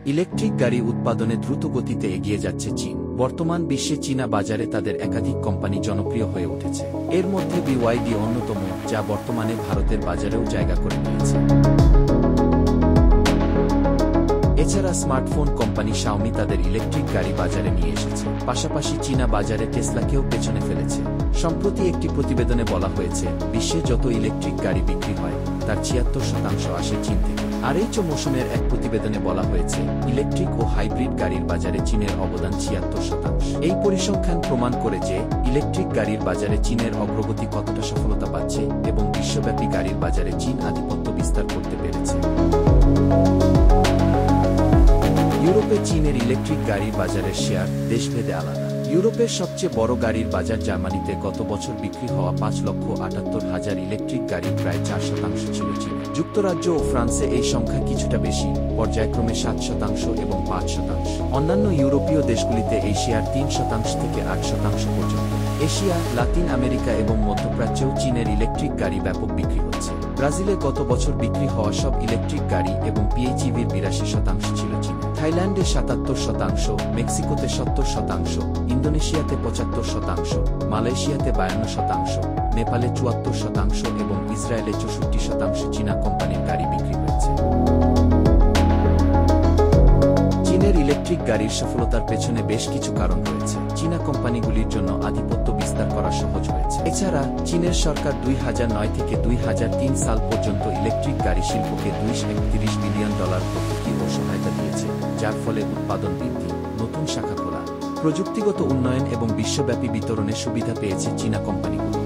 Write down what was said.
Electric গাড়ি উৎপাদনে দ্রুত গতিতে এগিয়ে যাচ্ছে চীন। বর্তমান বিশ্বে চীনা বাজারে তাদের একাধিক কোম্পানি জনপ্রিয় হয়ে উঠেছে। এর মধ্যে বিওয়াইডি অন্যতম, যা বর্তমানে ভারতের বাজারেও জায়গা করে নিয়েছে। এছাড়া স্মার্টফোন কোম্পানি শাওমি তাদের ইলেকট্রিক গাড়ি বাজারে নিয়ে এসেছে। পাশাপাশি চীনা বাজারে টেসলাকেও পেছনে ফেলেছে। সম্প্রতি একটি প্রতিবেদনে বলা হয়েছে, বিশ্বে যত ইলেকট্রিক গাড়ি বিক্রি হয় তার ৭৬% আসে চীন থেকে। আর এই মৌসুমের এক প্রতিবেদনে বলা হয়েছে, ইলেকট্রিক ও হাইব্রিড গাড়ির বাজারে চীনের অবদান ৭৬%। এই পরিসংখ্যান প্রমাণ করে যে ইলেকট্রিক গাড়ির বাজারে চীনের অগ্রগতি কতটা সফলতা পাচ্ছে এবং বিশ্বব্যাপী গাড়ির বাজারে চীন আধিপত্য বিস্তার করতে পেরেছে। ইউরোপে চীনের ইলেকট্রিক গাড়ির বাজারের শেয়ার দেশভেদে আলাদা। ইউরোপের সবচেয়ে বড় গাড়ির বাজার জার্মানিতে গত বছর বিক্রি হওয়া ৫,৭৮,০০০ ইলেকট্রিক গাড়ির প্রায় ৪% ছিল চীনে। যুক্তরাজ্য ও ফ্রান্সে এই সংখ্যা কিছুটা বেশি, পর্যায়ক্রমে ৭% এবং ৫%। অন্যান্য ইউরোপীয় দেশগুলিতে এই শেয়ার ৩% থেকে ৮% পর্যন্ত। এশিয়া, লাতিন আমেরিকা এবং মধ্যপ্রাচ্যেও চীনের ইলেকট্রিক গাড়ি ব্যাপক বিক্রি হচ্ছে। ব্রাজিলে গত বছর বিক্রি হওয়া সব ইলেকট্রিক গাড়ি এবং পিএইচইভির ৮২% ছিল চীনে। থাইল্যান্ডে ৭৭%, মেক্সিকোতে ৭০%, ইন্দোনেশিয়াতে ৭৫%, মালয়েশিয়াতে ৫২%, নেপালে ৭৪% এবং ইসরায়েলে ৬৪% চীনা কোম্পানির গাড়ি বিক্রি হয়েছে। চীনের ইলেকট্রিক গাড়ির সফলতার পেছনে বেশ কিছু কারণ রয়েছে। চীনা কোম্পানিগুলির জন্য আধিপত্য বিস্তার করা সহজ হয়েছে। এছাড়া চীনের সরকার ২০০৯ থেকে ২০০৩ সাল পর্যন্ত ইলেকট্রিক গাড়ি শিল্পকে $২৩ বিলিয়ন ভর্তুকি ও সহায়তা দিয়েছে, যার ফলে উৎপাদন বৃদ্ধি, নতুন শাখা খোলা, প্রযুক্তিগত উন্নয়ন এবং বিশ্বব্যাপী বিতরণের সুবিধা পেয়েছে চীনা কোম্পানিগুলো।